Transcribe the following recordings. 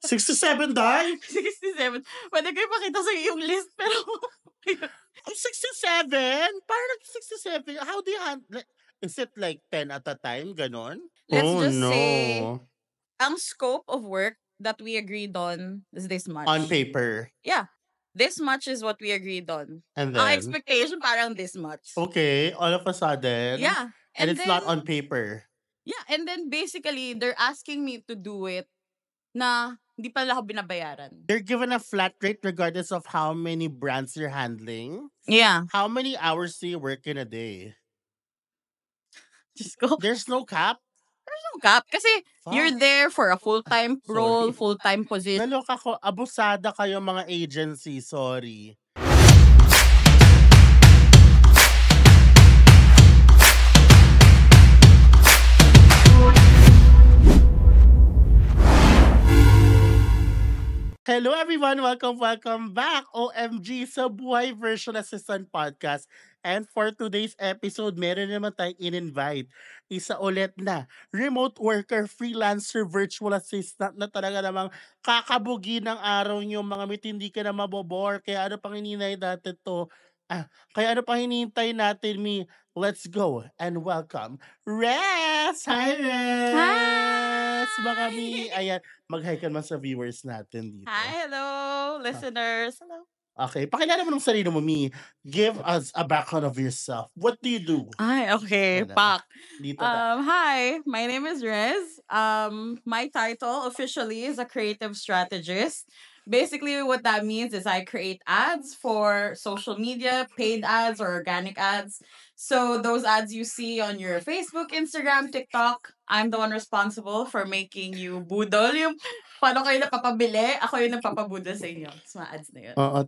67, Day? 67. Pwede ko ipakita sa'yo yung list, pero... 67? Parang 67. How do you handle? Is it like 10 at a time? Ganon? Let's Oh, just say, no. ang scope of work that we agreed on is this much. On paper. Yeah. This much is what we agreed on. And Ang then, expectation parang this much. okay, all of a sudden. Yeah. And it's not then, on paper. Yeah, and then basically, they're asking me to do it na hindi pala ako binabayaran. You're given a flat rate regardless of how many brands you're handling. Yeah. How many hours do you work in a day? Diyos ko. There's no cap? There's no cap. Kasi you're there for a full-time role, Sorry. full-time position. Naloka ko, abusada kayo mga agency, sorry. Hello everyone! Welcome back! OMG sa Buhay Virtual Assistant Podcast. And for today's episode, meron naman tayong in-invite. Isa ulit na remote worker, freelancer, virtual assistant na talaga namang kakabugi ng araw nyo, mga mitindi ka na mabobore. Kaya ano pang hinihintay natin to? Kaya ano pang hinihintay natin, Mi? Let's go and welcome Res! Hi, Res! Mga Mi, ayan, mag-hi ka naman sa viewers natin dito. Hi, hello, listeners. Hello. Okay, pakilala mo ng sarili mo, Mi. Give us a background of yourself. What do you do? Ay, okay, Ayan, pak. Dito na. Hi, my name is Rez. My title officially is a creative strategist. Basically, what that means is I create ads for social media, paid ads or organic ads. So those ads you see on your Facebook, Instagram, TikTok, I'm the one responsible for making you budol. Yung paano kayo napapabili, ako yung napapabudol sa inyo. Sa mga ads na yun. Oo,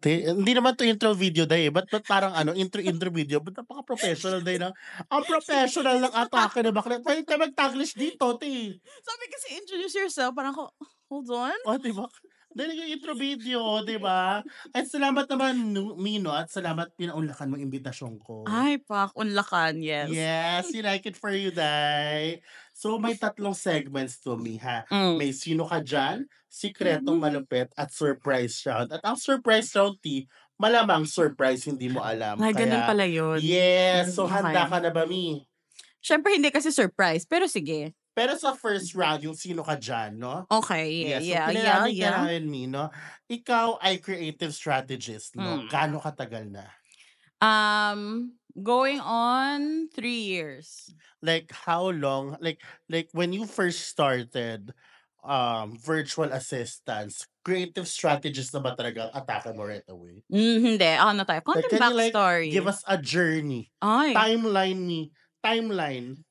hindi naman to intro video day. Ba't parang intro video? Ba't napaka-professional day na? Ang professional ng atake na bakit? Pwede tayo mag-taglish dito, te. Sabi kasi introduce yourself, parang ako, hold on. O, diba? Dahil yung intro video, diba? At salamat naman, Mino, at salamat pinaunlakan mong imbitasyon ko. Ay, pak, unlakan, yes. Yes, you like it for you, Day. So, may 3 segments to me, ha? May Sino Ka Dyan, Sikretong Malupit, at Surprise Round. At ang Surprise Round, malamang surprise, hindi mo alam. Ay, ganun pala yun. Yes, so handa Okay. ka na ba, Mi? Syempre, hindi kasi surprise, pero sige. Pero sa first round, yung Sino Ka Dyan, no? Okay, Yes, so yeah. kilalanin ka namin, Mi, no? Ikaw ay creative strategist, no? Gaano katagal na? Going on 3 years. Like how long? Like when you first started virtual assistants, creative strategist na ba talaga ang atake mo right away? Hindi, ako na tayo. Like, Content can you backstory. give us a journey? Ay. Timeline, Mi. Timeline.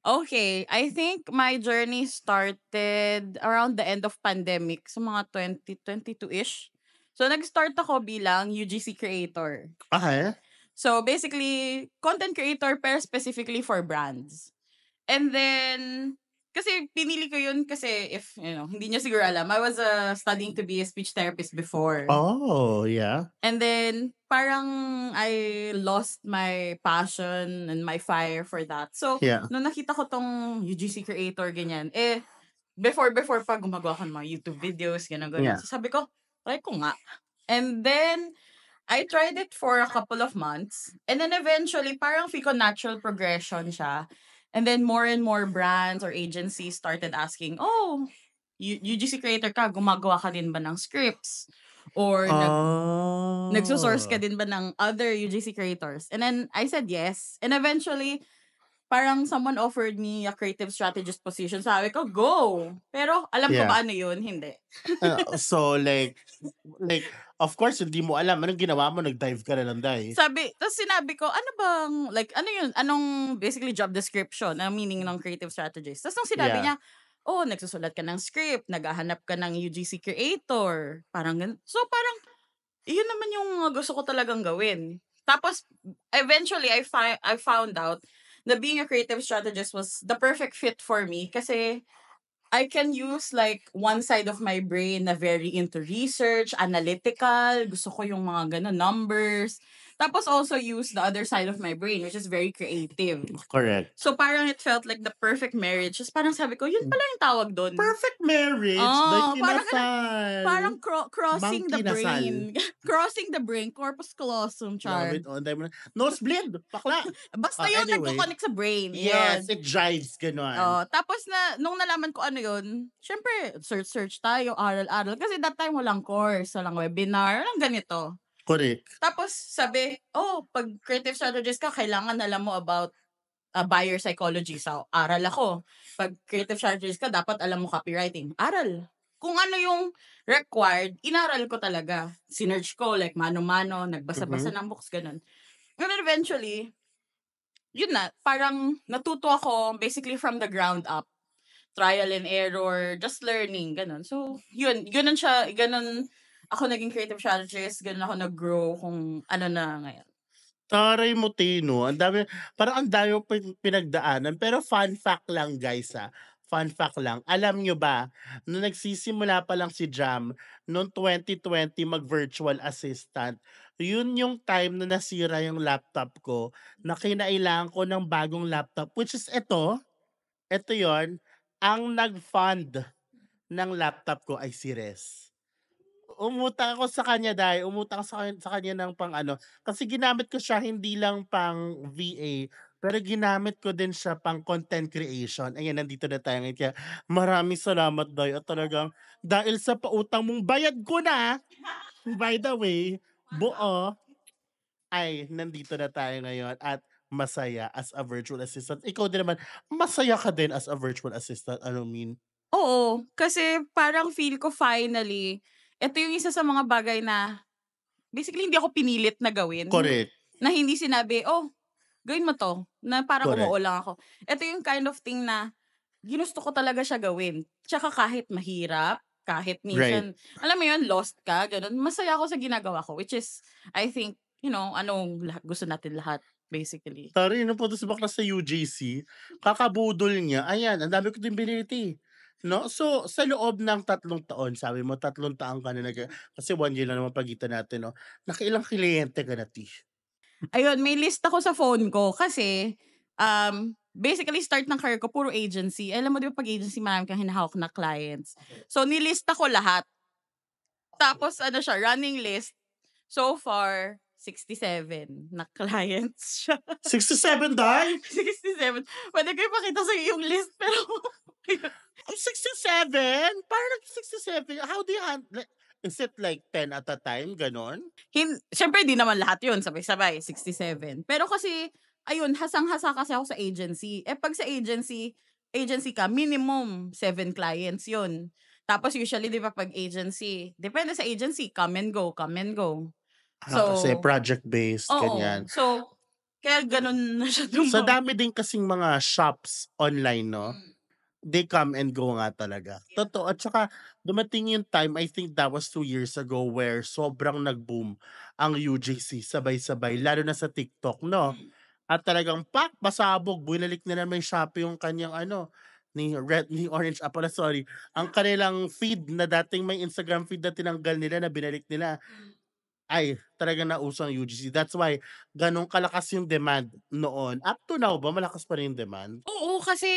Okay, I think my journey started around the end of pandemic, sa mga 2022-ish. So, nag-start ako bilang UGC creator. Okay. So, basically, content creator pero specifically for brands. And then, kasi pinili ko yun kasi if, hindi nyo siguro alam, I was studying to be a speech therapist before. Oh, yeah. And then, parang I lost my passion and my fire for that. So, Yeah. nung nakita ko tong UGC creator, ganyan, before pa gumagawa ko ng mga YouTube videos, ganyan. Yeah. So, sabi ko, try ko nga. And then, I tried it for a couple of months. And then eventually, parang feel ko natural progression siya. And then more and more brands or agencies started asking, oh, UGC creator ka, gumagawa ka din ba ng scripts? Or nagsusource ka din ba ng other UGC creators? And then I said yes. And eventually, parang someone offered me a creative strategist position. Sabi ko, go! Pero alam ko Yeah. ba ano yun? Hindi. So like of course hindi mo alam anong ginawa mo, nag-dive ka na lang, Day. Tapos sinabi ko, ano bang, like, ano yun? Anong basically job description? Ang meaning ng creative strategist? Tapos nung sinabi Yeah. niya, nagsusulat ka ng script, naghahanap ka ng UGC creator. Parang ganun. So parang, yun naman yung gusto ko talagang gawin. Tapos, eventually, I found out na being a creative strategist was the perfect fit for me kasi I can use like one side of my brain na very into research, analytical, gusto ko yung mga ganun, numbers. Tapos also use the other side of my brain, which is very creative. Correct. So parang it felt like the perfect marriage. Tapos parang sabi ko, yun pala yung tawag doon. Perfect marriage, dahil Oh, kinasal. parang crossing the Mangkinasal. brain. Crossing the brain. Corpus callosum, Love char. it. Oh, dami na. Nosebleed, bakla. Basta yun, Anyway. nagko-connect sa brain. Yes, Yun. it jives, ganon. Oh, tapos nung nalaman ko ano yun, syempre, search tayo, aral-aral. Kasi that time walang course, walang webinar, walang ganito. Correct. Tapos sabi, pag creative strategist ka, kailangan alam mo about buyer psychology. So, aral ako. Pag creative strategist ka, dapat alam mo copywriting. Aral. Kung ano yung required, inaral ko talaga. Sinerch ko, like mano-mano, nagbasa-basa ng books, ganun. And then eventually, yun na, parang natuto ako basically from the ground up. Trial and error, just learning, ganun. So, ganun siya, ganun ako naging creative strategist, ganun ako nag-grow kung ano na ngayon. Taray mo, Tino. Ang dami, parang ang dami mo pinagdaanan. Pero fun fact lang, guys, Fun fact lang. Alam nyo ba, nung nagsisimula pa lang si Jam, noong 2020 mag-virtual assistant, yun yung time na nasira yung laptop ko, na kinailangan ko ng bagong laptop, which is ito yon, ang nag-fund ng laptop ko ay si Res. Umutang ako sa kanya dahil umutang sa kanya ng kasi ginamit ko siya hindi lang pang VA, pero ginamit ko din siya pang content creation. Ayan, nandito na tayo ngayon. Kaya maraming salamat Day at talagang dahil sa pautang mong bayad ko na, by the way, buo, ay nandito na tayo ngayon at masaya as a virtual assistant. Ikaw din naman, masaya ka din as a virtual assistant, ano mean? Oo, kasi parang feel ko finally, ito yung isa sa mga bagay na basically hindi ako pinilit na gawin. Correct. Na hindi sinabi, gawin mo 'to, na parang Correct. umuo lang ako. Ito yung kind of thing na ginusto ko talaga siya gawin. Tsaka kahit mahirap, kahit minsan, alam mo yun, lost ka, gano'n, masaya ako sa ginagawa ko, which is, I think, anong gusto natin lahat, basically. Tari, napunta si bakla sa UGC, kakabudol niya, ayan, ang dami ko din biniliti. No? So, sa loob ng 3 taon, sabi mo, 3 taon ka na kasi 1 year lang naman pagitan natin, no? Nakailang kliyente ka na, Tish? Ayun, may list ako sa phone ko kasi, basically start ng career ko puro agency. Alam mo 'di ba 'pag agency marami kang hinahawak na clients. So nilista ko lahat. Tapos ano siya, running list. So far, 67 na clients siya. 67, Day? 67. Pwede ko ipakita sa'yo yung list pero Ang 67? Parang 67, how do you handle, is it like 10 at a time, ganon? Siyempre di naman lahat yun, sabay-sabay, 67. Pero kasi, ayun, hasang-hasa kasi ako sa agency. Pag sa agency ka, minimum 7 clients yun. Tapos usually, di ba, pag agency, depende sa agency, come and go, come and go. Kasi So, project-based, ganyan. So, kaya ganun na siya Sa dami din kasing mga shops online, no? They come and go nga talaga. Yeah. Totoo. At saka dumating yung time, I think that was 2 years ago, where sobrang nag-boom ang UGC sabay-sabay, lalo na sa TikTok, no? At talagang pasabog, binalik na naman Shopee yung kanyang ni Orange pala, sorry. Ang kanilang feed na dating may Instagram feed na tinanggal nila, na binalik nila. Ay, talagang nauso ang UGC. That's why ganun kalakas yung demand noon. Up to now ba, malakas pa rin yung demand? Oo, kasi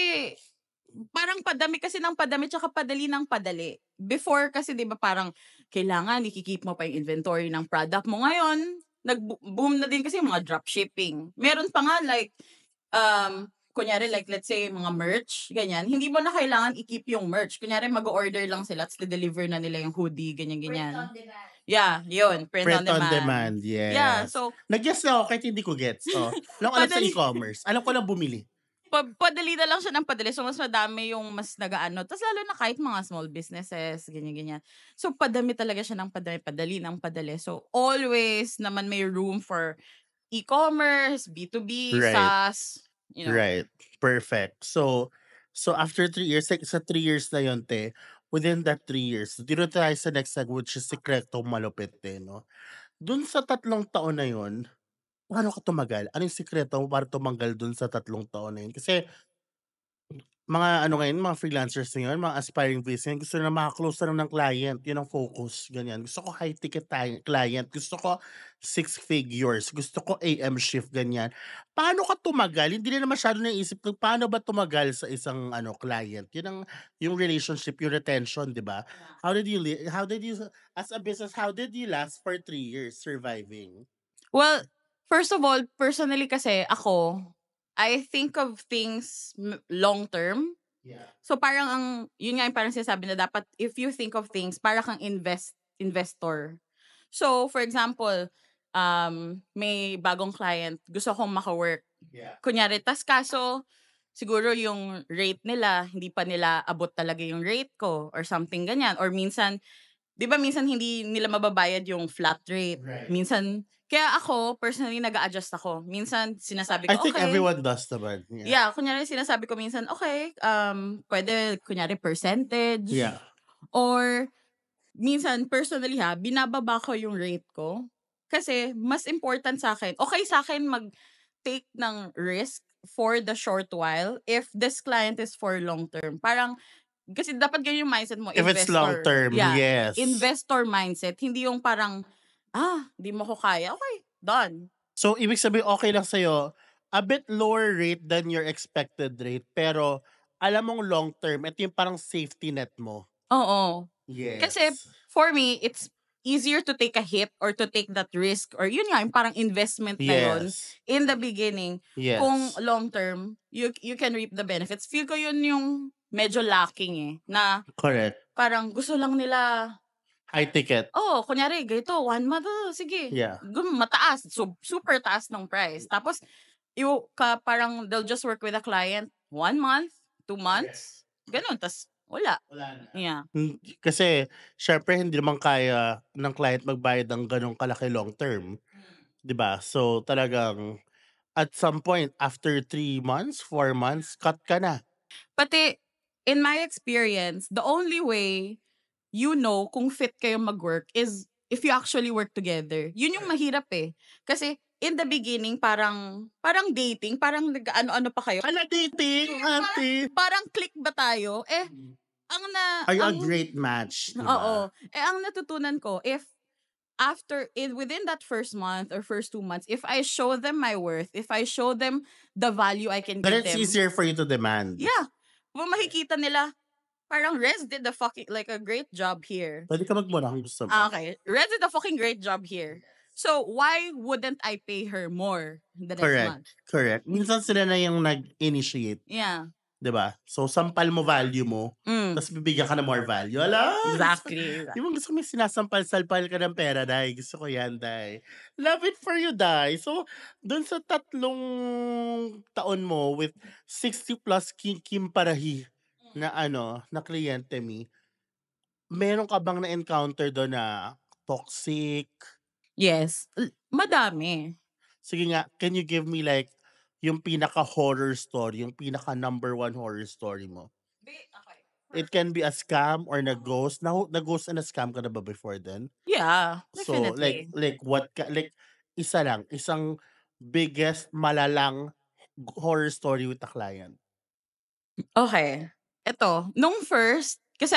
parang padami kasi ng padami tsaka padali ng padali. Before kasi 'di ba parang kailangan ikikeep mo pa yung inventory ng product mo. Ngayon, nag-boom na din kasi yung mga dropshipping. Meron pa nga like, kunyari like let's say mga merch, ganyan. Hindi mo na kailangan i-keep yung merch. Kunyari mag-order lang sila at deliver na nila yung hoodie, ganyan-ganyan. Print on demand. Yeah, yun, print on demand. Yes. Yeah, so Nag-guess na ako kahit hindi ko gets. Lang alam sa Padali. e-commerce. Alam ko lang bumili. Padali na lang siya ng padali. So, mas madami yung mas nagaano. Tapos lalo na kahit mga small businesses, ganyan-ganyan. So, padami talaga siya ng padali, padali ng padali. So, always naman may room for e-commerce, B2B, Right. SaaS, Right. Perfect. So after 3 years, like sa 3 years na yun, te, within that 3 years, dito tayo sa next segment, which is Sikretong Malupit, no? Dun sa 3 taon na yun, paano ka tumagal? Ano yung sikreto mo para tumanggal dun sa 3 taon na yun? Kasi mga ano ngayon, mga freelancers ngayon, mga aspiring VAs ngayon, gusto na maka-close na lang ng client, yun ang focus, ganyan. Gusto ko high ticket client, gusto ko six figures, gusto ko AM shift, ganyan. Paano ka tumagal? Hindi nila masyado naisip kung paano ba tumagal sa isang ano client. Yun ang yung relationship, yung retention, 'di ba? How did you as a business, how did you last for 3 years surviving? Well, first of all, personally kasi ako, I think of things long term. Yeah. So parang yun nga yung parang sinasabi na dapat if you think of things, para kang investor. So for example, may bagong client, gusto kong maka-work. Yeah. Kunyari, kaso siguro yung rate nila, hindi pa nila abot talaga yung rate ko or something ganyan. Or minsan, di ba minsan hindi nila mababayad yung flat rate. Right. Minsan, kaya ako, personally, nag-a-adjust ako. Minsan, sinasabi I ko, think okay. everyone does naman. Yeah. Yeah, kunyari sinasabi ko minsan, okay, pwede, kunyari, percentage. Yeah. Or, minsan, personally binababa ko yung rate ko. Kasi, mas important sa akin, okay sa akin mag-take ng risk for the short while if this client is for long term. Parang, kasi dapat ganyan yung mindset mo, If it's long term, Yeah, yes. investor mindset. Hindi yung parang, di mo ko kaya. Okay, done. So, ibig sabihin, okay lang sa'yo, a bit lower rate than your expected rate, pero alam mong long term, ito yung parang safety net mo. Oo. Yes. Kasi, for me, it's easier to take a hit or to take that risk or yun nga, yung parang investment na yun Yes. in the beginning. Yes. Kung long term, you can reap the benefits. Feel ko yun yung medyo lacking na Correct. parang gusto lang nila, High ticket. kunyari, ganito, 1 month, sige. Yeah. Mataas, super taas ng price. Tapos, parang they'll just work with a client 1 month, 2 months, ganun, tas wala. Wala na. Yeah. Kasi, syempre, hindi naman kaya ng client magbayad ng ganong kalaki long term. 'Di ba? So, talagang, at some point, after 3 months, 4 months, cut ka na. Pati, in my experience, the only way you know kung fit kayo mag-work is if you actually work together. Yun yung mahirap eh. Kasi, in the beginning, parang dating, parang nag-ano-ano pa kayo. Ala, dating, ate. Parang click ba tayo? Are you a great match? Diba? Oo. Ang natutunan ko, if within that first month or first 2 months, if I show them my worth, if I show them the value I can Then give it's them. easier for you to demand. Yeah. Kung makikita nila, parang Rez did the fucking, like, a great job here. Pwede ka magmura kung gusto mo. Okay. Rez did a fucking great job here. So, why wouldn't I pay her more the next month? Correct. Minsan sila na yung nag-initiate. Yeah. 'Di ba? So, sampal mo value mo, tapos bibigyan ka ng more value. Ala! Exactly. Yung gusto mo sinasampal-salpal ka ng pera, Day. Gusto ko yan, Day. Love it for you, Day. So, dun sa 3 taon mo with 60 plus Kim Parahi na na kliyente mi, meron ka bang na-encounter doon na toxic? Yes. Madami. Sige nga, can you give me like yung pinaka-horror story, yung pinaka-number 1 horror story mo? Okay. It can be a scam or nag-ghost. Nag-ghost and na-scam ka na ba before then? Yeah, So, definitely. isa lang, isang biggest, malalang horror story with a client. Okay. Ito, nung first, kasi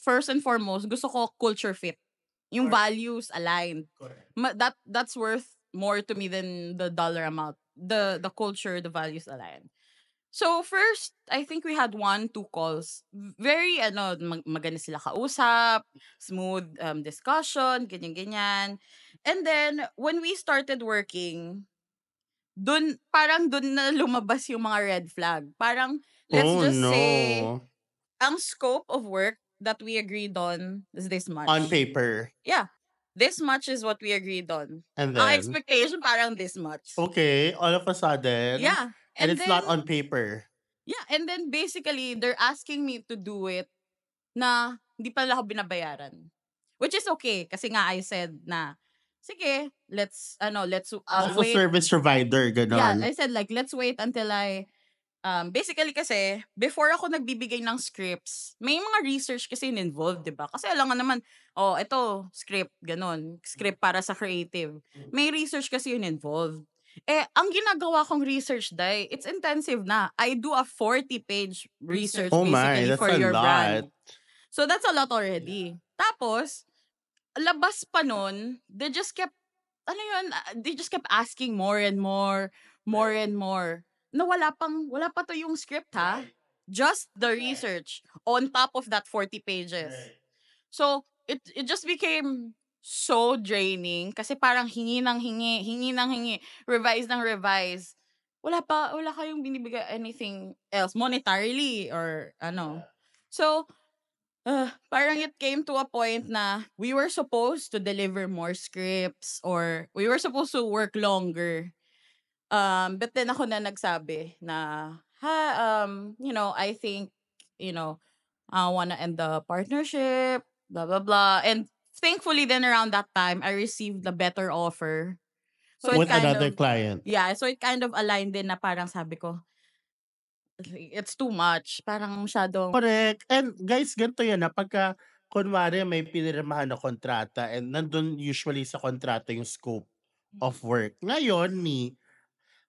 first and foremost, gusto ko culture fit. Yung values aligned. That's worth more to me than the dollar amount. The culture, the values aligned. So first, I think we had 1, 2 calls. Very, maganda sila kausap, smooth discussion, ganyan-ganyan. And then, when we started working, parang dun na lumabas yung mga red flag. Parang, let's just say, ang scope of work that we agreed on is this much. On paper. Yeah. This much is what we agreed on. And then? Ang expectation parang this much. Okay, all of a sudden. Yeah. And it's not on paper. Yeah, and then basically, they're asking me to do it na hindi pa nila ako binabayaran. Which is okay, kasi nga I said na, sige, let's As a wait. service provider, gano'n. Yeah, I said like, let's wait until basically kasi, before ako nagbibigay ng scripts, may mga research kasi involved, di ba? Kasi alam nga naman, ito, script, ganun. Script para sa creative. May research kasi yun involved. Ang ginagawa kong research, day, it's intensive na. I do a 40-page research Oh my, basically that's for a your lot. brand. So that's a lot already. Tapos, labas pa nun, they just kept asking more and more, more and more. Na wala pa to yung script, ha? Just the research on top of that 40 pages. So, it just became so draining kasi parang hingi ng hingi, revise ng revise. Wala kayong binibigay anything else monetarily or ano. So, parang it came to a point na we were supposed to deliver more scripts or we were supposed to work longer. But then ako na nagsabi na, I think, you know, I wanna end the partnership, blah, blah, blah. And thankfully then around that time, I received a better offer. So it With kind another of, client. yeah, so it kind of aligned din na parang sabi ko, it's too much. Parang masyadong, Correct. And guys, ganito yan, pagka kunwari may pinirmahan na kontrata and nandun usually sa kontrata yung scope of work. Ngayon,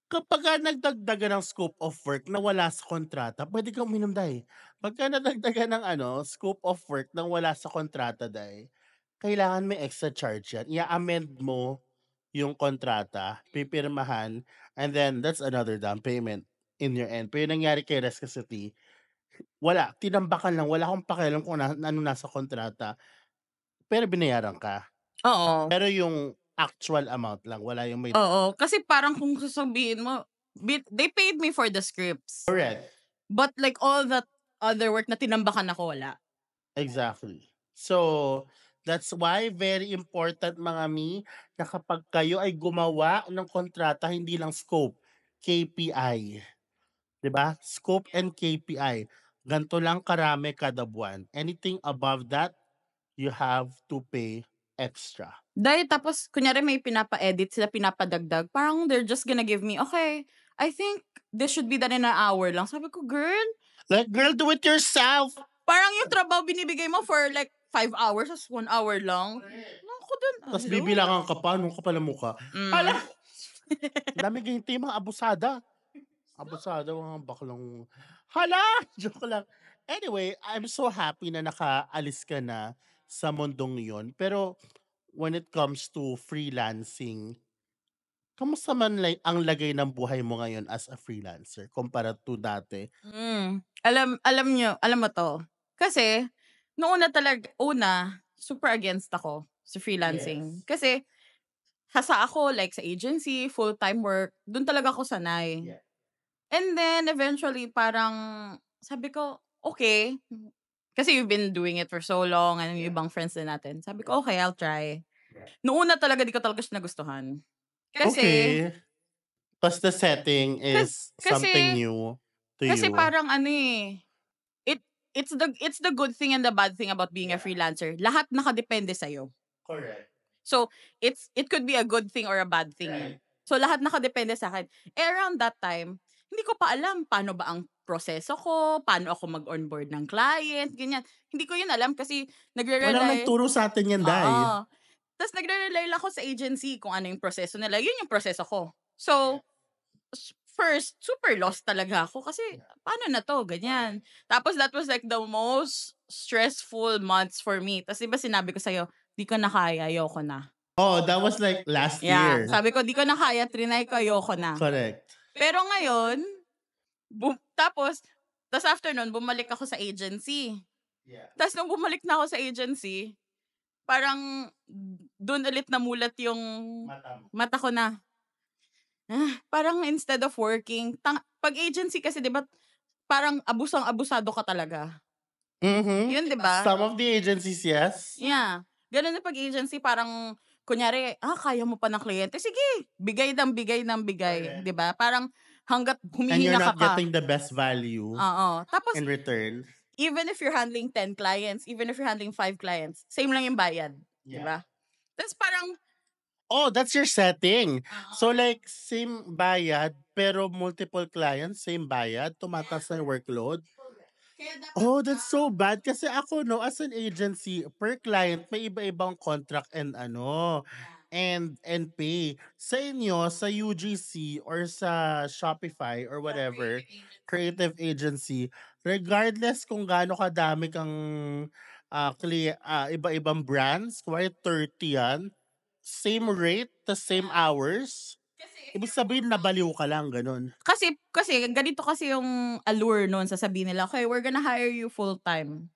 kapag nagdagdagan ng scope of work na wala sa kontrata, pwede kang uminom, day. Pagka nadagdagan ng scope of work nang wala sa kontrata, day, kailangan may extra charge yan. I-amend mo yung kontrata, pipirmahan, and then that's another down payment in your end. Pero yung nangyari kay Rescue City, wala, tinambakan lang, wala akong pakialam kung ano nasa kontrata, pero binayaran ka. oo. Pero yung actual amount lang, wala yung may Oo, kasi parang kung sasabihin mo, they paid me for the scripts. correct. But like all that other work na tinambakan ako, wala. Exactly. So, that's why very important mga na kapag kayo ay gumawa ng kontrata, hindi lang scope, KPI. 'Di ba? Scope and KPI. Ganto lang karami kada buwan. Anything above that, you have to pay extra. Dahil tapos, kunyari may pinapa-edit sila, pinapadagdag, parang they're just gonna give me, okay, I think this should be done in an hour lang. Sabi ko, girl, Like, girl, do it yourself. parang yung trabaho binibigay mo for like 5 hours, tas 1 hour lang. Naku dun, Tapos hello? bibilangan ka pa, nung kapal ang mukha. Hala! Mm. Dami ganito yung mga abusada. Abusada, mga baklang hala! Joke lang. Anyway, I'm so happy na nakaalis ka na sa mundong yon. Pero when it comes to freelancing, kamusta man ang lagay ng buhay mo ngayon as a freelancer compared to dati? Alam mo to. Kasi, noong super against ako sa freelancing. Yes. Kasi, ako, like sa agency, full-time work, dun talaga ako sanay. Yeah. And then, eventually, parang, sabi ko, okay. Kasi you've been doing it for so long, and yung ibang friends din natin. Sabi ko, okay, I'll try. Noong una talaga, di ko talaga siya nagustuhan. Kasi, Okay. Because the setting is something kasi, new to kasi you. parang it, it's the good thing and the bad thing about being a freelancer. Lahat nakadepende sa'yo. Correct. So, it could be a good thing or a bad thing. Right. So, lahat nakadepende sa akin. Around that time, hindi ko pa alam paano ba ang proseso ko, paano ako mag-onboard ng client, ganyan. Hindi ko yun alam kasi Walang nagre-rely. nagturo sa atin yan, Day. Oo. Tapos nagre-rely lang ako sa agency kung ano yung proseso nila. Yun yung proseso ko. So, first, super lost talaga ako kasi paano na to, ganyan. Tapos that was like the most stressful months for me. Tapos diba sinabi ko sa'yo, di ko na kaya, ayoko na. Oh, that was like last Yeah, year. sabi ko, di ko na kaya, trinay ko, ayoko na. Correct. Pero ngayon, tapos after nun, bumalik ako sa agency. Yeah. Tapos nung bumalik na ako sa agency, parang doon ulit namulat yung mata ko na. Parang instead of working, pag agency kasi, di ba, parang abusado ka talaga. Mm-hmm. Yun, di ba? Some of the agencies, yes. Yeah. Ganun na pag agency, parang, kunyari, kaya mo pa ng kliyente, sige, bigay ng bigay ng bigay. Di ba? Parang, hanggat And you're humihina not ka. getting the best value Oo. Tapos, in return. even if you're handling 10 clients, even if you're handling 5 clients, same lang yung bayad. Di ba? Tapos parang, oh, that's your setting. So like, same bayad, pero multiple clients, same bayad, tumataas na yung workload. Oh, that's so bad. Kasi ako, no, as an agency, per client, may iba-ibang contract and and pay. Sa inyo, sa UGC or sa Shopify or whatever, creative agency, regardless kung gaano kadami kang iba-ibang brands, kuwari 30 yan, same rate, the same hours, ibig sabihin nabaliw ka lang, ganun. Kasi ganito kasi yung allure nun, sasabihin nila, "Okay, we're gonna hire you full-time."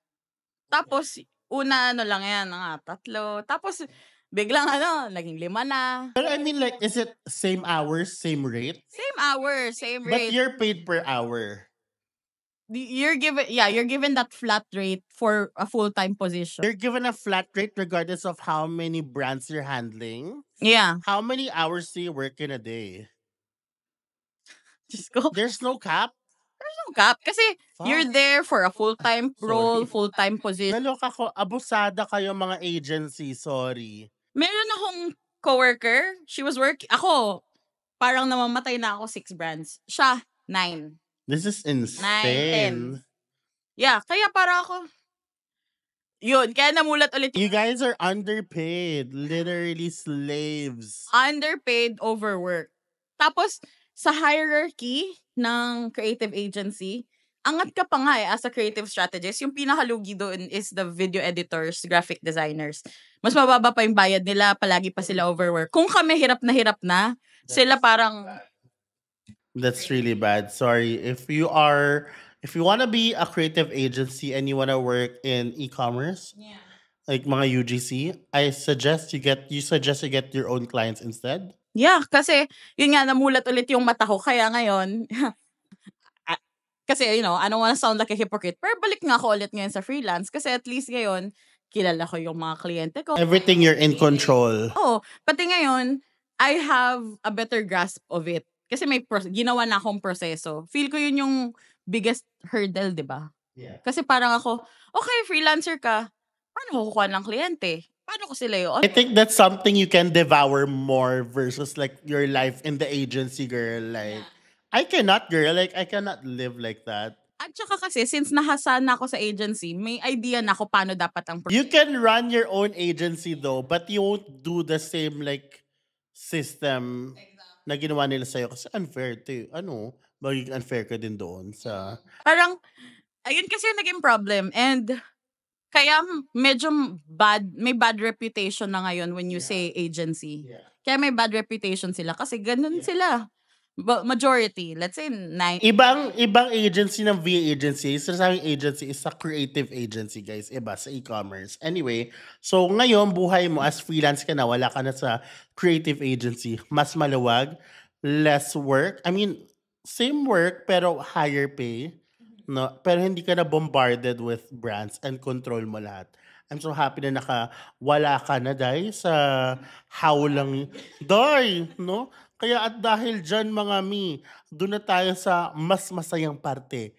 Tapos una ano lang yan, mga 3, tapos biglang naging 5 na. Pero I mean like, is it same hours, same rate? Same hours, same But rate. you're paid per hour. You're given that flat rate for a full-time position. You're given a flat rate regardless of how many brands you're handling. Yeah. How many hours do you work in a day? Diyos ko, There's no cap? no cap. Kasi you're Fuck. there for a full-time role, Sorry. full-time position. Naloka ko, abusada kayo mga agency, sorry. Meron akong coworker, ako, parang namamatay na ako 6 brands. Siya, 9. This is 9, 10. insane. Yeah, kaya para ako, yun, kaya namulat ulit You guys are underpaid. Literally slaves. underpaid, overwork. Tapos, sa hierarchy ng creative agency, angat ka pa nga as a creative strategist. Yung pinakalugi doon is the video editors, graphic designers. Mas mababa pa yung bayad nila, palagi pa sila overwork. Kung kami hirap na, sila parang, That's really bad. Sorry. If you want to be a creative agency and you want to work in e-commerce, like mga UGC, I suggest you get your own clients instead. yeah, kasi yun nga, namulat ulit yung mata ko. Kaya ngayon, kasi I don't wanna sound like a hypocrite, pero balik nga ako ulit ngayon sa freelance kasi at least ngayon, kilala ko yung mga kliyente ko. Everything you're in control. Oo, pati ngayon, I have a better grasp of it. Kasi may ginawa na akong proseso. Feel ko yun yung biggest hurdle, di ba? Yeah. Kasi parang ako, okay, freelancer ka, paano ko kukuha ng kliyente? Paano ko sila yun? I think that's something you can devour more versus like your life in the agency, girl. Like, I cannot, girl. Like, I cannot live like that. At saka kasi, since nahasa na ako sa agency, may idea na ako paano dapat ang You can run your own agency though, but you won't do the same like system na ginawa nila sa'yo. Kasi unfair to, magiging unfair ka din doon sa... Parang, ayun kasi yung naging problem. And, kaya medyo may bad reputation na ngayon when you say agency. Yeah. Kaya may bad reputation sila kasi ganun sila. Majority, let's say 9. Ibang agency ng VA agency, sinasabing agency is a creative agency, guys. Iba sa e-commerce. Anyway, so ngayon, buhay mo as freelance ka na, wala ka na sa creative agency. Mas maluwag, less work. I mean, same work pero higher pay. No? Pero hindi ka na bombarded with brands and control mo lahat. I'm so happy na wala ka na, Day, sa hawlang... Day, no? Kaya at dahil dyan, mga mi, doon na tayo sa mas masayang parte.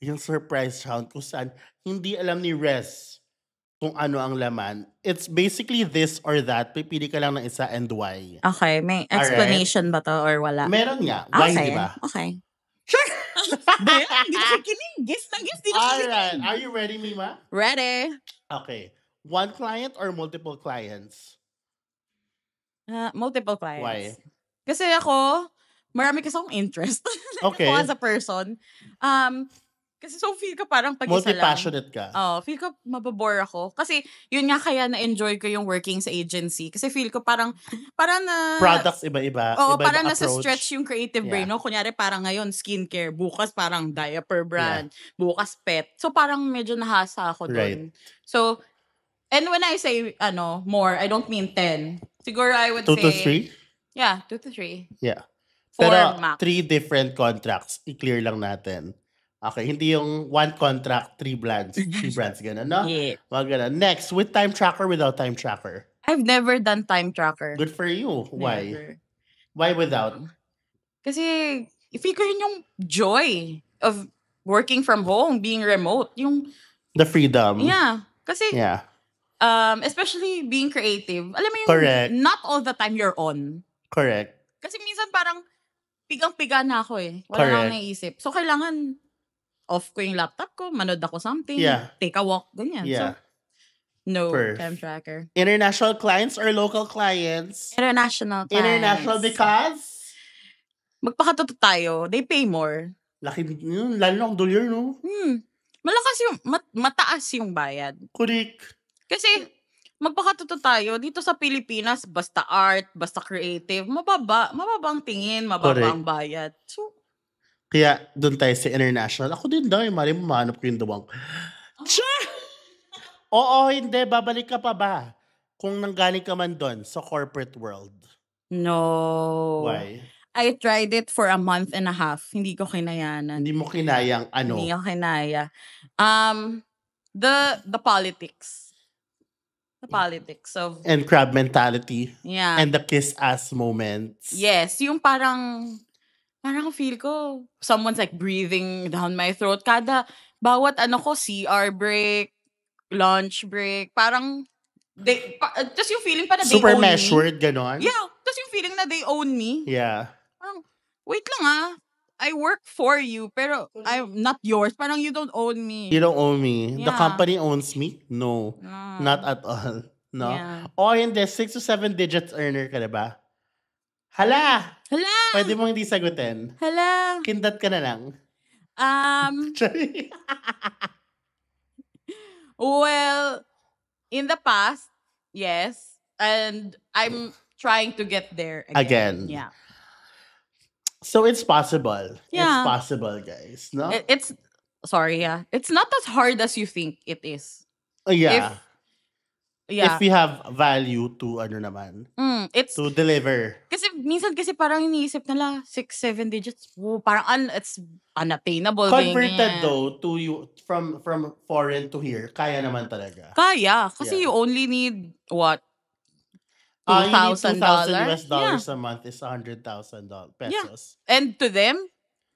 Yung surprise round kung saan hindi alam ni Rez kung ano ang laman. It's basically this or that. Pipili ka lang ng isa and why. Okay, may explanation ba to or wala? Meron nga. Why, Okay, di ba? okay. Sure! Hindi na kikinig. Guess na guess. Di na Alright. kikinig. Are you ready, Mima? Ready? Okay. One client or multiple clients? Multiple clients. Why? Kasi ako, marami kasi akong interest. Okay. Ako as a person. Kasi so feel ko parang pag-isa lang. Multi-passionate ka. Feel ko mababore ako. Kasi yun nga kaya na-enjoy ko yung working sa agency. Kasi feel ko parang na... Products iba-iba. Oo, iba-iba parang nasa approach. stretch yung creative brain. No? Kunyari parang ngayon, skincare. Bukas parang diaper brand. Bukas pet. So parang medyo nahasa ako doon. Right. So, and when I say more, I don't mean 10. Siguro I would 2 say... to 3? Yeah, 2 to 3. Yeah. 4 Pero max. 3 different contracts. I-clear lang natin. Okay, hindi yung one contract, 3 brands. 3 brands, gano'n, no? Yeah. Wag gano'n. Next, with time tracker, without time tracker. I've never done time tracker. Good for you. Why? Never. Why without? Kasi, feel ko yun yung joy of working from home, being remote. Yung, The freedom. yeah. Kasi, Yeah. especially being creative. Alam mo yung, Correct. not all the time you're on. Correct. Kasi minsan parang, pigang-piga na ako eh. Wala na akong Correct. naisip. So, kailangan, off ko yung laptop ko, manood ako something, Yeah. take a walk, ganyan. Yeah. So, No, time Perf. tracker. International clients or local clients? International International clients. because Magpakatotoo tayo, they pay more. laki yun, lalo na kung dolyar, no? Malakas yung, mataas yung bayad. Kurik. Kasi, magpakatotoo tayo, dito sa Pilipinas, basta art, basta creative, mababa ang tingin, mababa Correct. ang bayad. So, Kaya doon tayo sa international. Ako din daw, mali mo mahanap ko yung dawang. Char! Oo, hindi. Babalik ka pa ba? Kung nanggaling ka man doon sa corporate world. no. Why? I tried it for a month and a half. Hindi ko kinayanan. Hindi mo kinayang ano? Hindi ko kinaya. The politics. The politics of, And crab mentality. yeah. And the kiss ass moments. Yes, yung parang feel ko, someone's like breathing down my throat. Bawat CR break, lunch break, parang, just yung feeling pa na they Super own me. measured, ganon? Yeah, just yung feeling na they own me. Yeah. Parang, wait lang I work for you, pero I'm not yours. Parang you don't own me. You don't own me. The Yeah. company owns me? No. No. Not at all. No? Yeah. O hindi, 6 to 7 digits earner ka na ba? Hala! Hala! Pwede mong hindi sagutin. Hala! Kindat ka na lang. Well, in the past, yes. And I'm trying to get there again. Yeah. So it's possible. Yeah. It's possible, guys. No? It's not as hard as you think it is. Yeah. Yeah. If we have value to ano naman, it's to deliver. Kasi minsan parang iniisip nila 6-7 digits. Parang it's unattainable. Converted though to you from foreign to here, kaya naman talaga. Kaya kasi you only need what? $2,000 US dollars a month is $100,000 pesos. Yeah. And to them,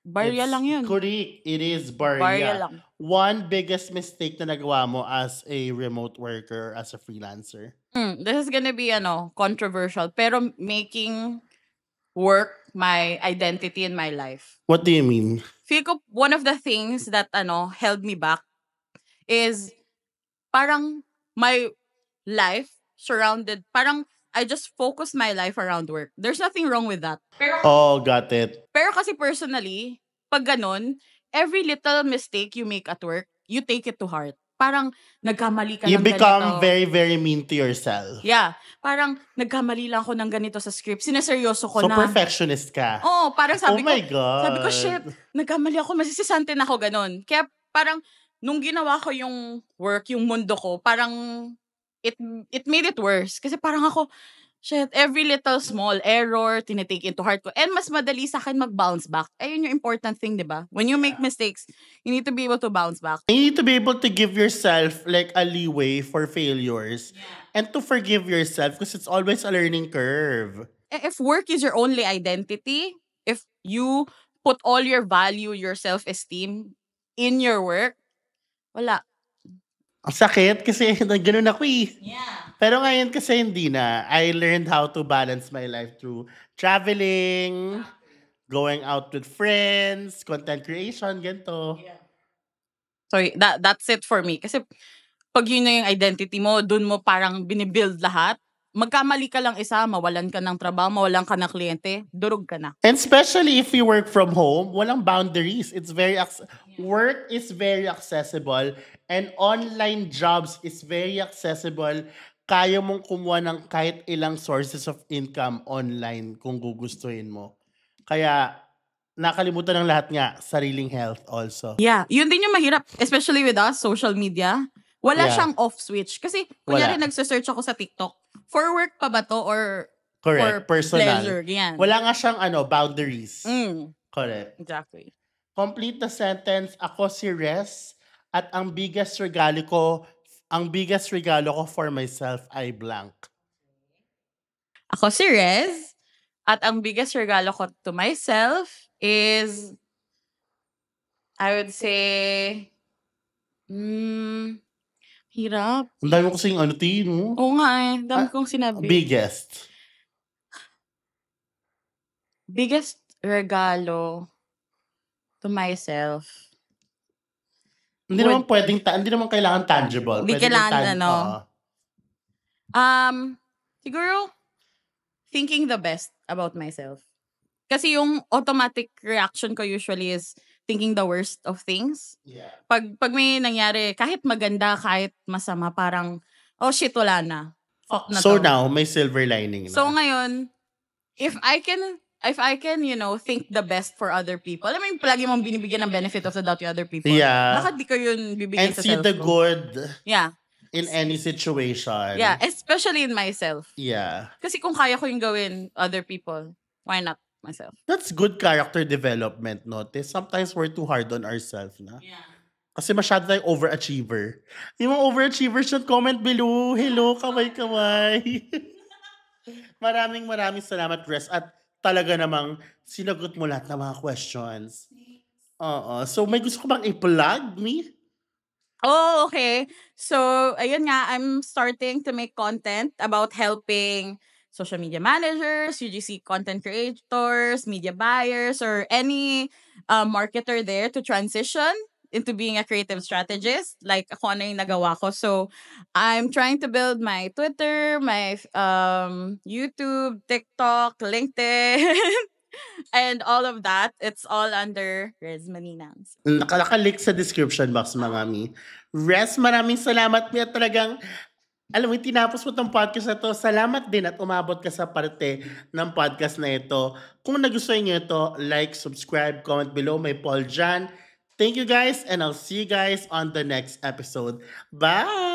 barya lang yun. Correct. It is barya. Barya lang. One biggest mistake na nagawa mo as a remote worker, as a freelancer? This is gonna be controversial, pero making work my identity in my life. What do you mean? Feel ko one of the things that held me back is parang my life surrounded, parang I just focus my life around work. There's nothing wrong with that. Got it. Pero kasi personally, pag ganun, every little mistake you make at work, you take it to heart. Parang nagkamali ka You ng become ganito. very, very mean to yourself. Yeah. Parang nagkamali lang ako ng ganito sa script. Sineseryoso ko So na. perfectionist ka? Parang sabi ko, my God. Sabi ko, shit, nagkamali ako, masisisante na ako ganun. Kaya parang, nung ginawa ko yung work, yung mundo ko, parang, it made it worse. Kasi parang ako, shit, every little small error, tinitake into heart ko. And mas madali sa akin mag-bounce back. Ayun yung important thing, di ba? When you make mistakes, you need to be able to bounce back. You need to be able to give yourself like a leeway for failures. And to forgive yourself because it's always a learning curve. If work is your only identity, if you put all your value, your self-esteem in your work, wala. Ang sakit kasi ganun ako eh. Yeah. Pero ngayon kasi hindi na. I learned how to balance my life through traveling, going out with friends, content creation, ganito. Yeah. So that's it for me. Kasi pag yun na yung identity mo, dun mo parang binibuild lahat. Magkamali ka lang isa, mawalan ka ng trabaho, mawalan ka ng kliyente, durog ka na. And especially if you work from home, walang boundaries. It's very work is very accessible and online jobs is very accessible. Kaya mong kumuha ng kahit ilang sources of income online kung gugustuhin mo. Kaya nakalimutan ng lahat nga, sariling health also. Yeah, yun din yung mahirap, especially with us, social media. Wala siyang off switch. Kasi kunyari nagsesearch ako sa TikTok, for work pa ba to or correct, for personal. pleasure? Yan. Wala nga siyang boundaries. Correct. Exactly. Complete the sentence, ako si Res at ang biggest regalo ko for myself ay blank. Ako si Rez at ang biggest regalo ko to myself is, I would say, hirap. Ang dami ko kasing no? Oo nga ang dami kong sinabi. Biggest regalo to myself. Hindi naman pwedeng, hindi naman kailangan tangible. Hindi Pwede kailangan Um, Siguro, thinking the best about myself. Kasi yung automatic reaction ko usually is thinking the worst of things. Yeah. Pag may nangyari, kahit maganda, kahit masama, parang, oh shit, wala na. Fuck na So to. now, may silver lining So na. ngayon, if I can, think the best for other people. I mean, palagi mong binibigyan ng benefit of the doubt to other people. Yeah. Bakit di ko yun bibigay And sa see self the ko? good Yeah. in any situation. Yeah, especially in myself. Yeah. Kasi kung kaya ko yung gawin other people, why not myself? That's good character development, no? Sometimes we're too hard on ourselves, na? Yeah. Kasi masyado tayong overachiever. Yung mga overachievers should comment below. Hello, kaway-kaway. maraming salamat, Res. At talaga namang sinagot mo lahat ng mga questions. Oo. So, may gusto ko bang i-plug me? Oh, okay. So, ayun nga, I'm starting to make content about helping social media managers, UGC content creators, media buyers, or any marketer there to transition into being a creative strategist, like ako ano yung nagawa ko. So, I'm trying to build my Twitter, my YouTube, TikTok, LinkedIn, and all of that. It's all under Rez Maninang. Nakalalik sa description box, mga mi. Res, maraming salamat mi at talagang alam mo, tinapos mo tong podcast na to. Salamat din at umabot ka sa parte ng podcast na ito. Kung nagustuhan niyo ito, like, subscribe, comment below. May Paul dyan. Thank you guys and I'll see you guys on the next episode. Bye!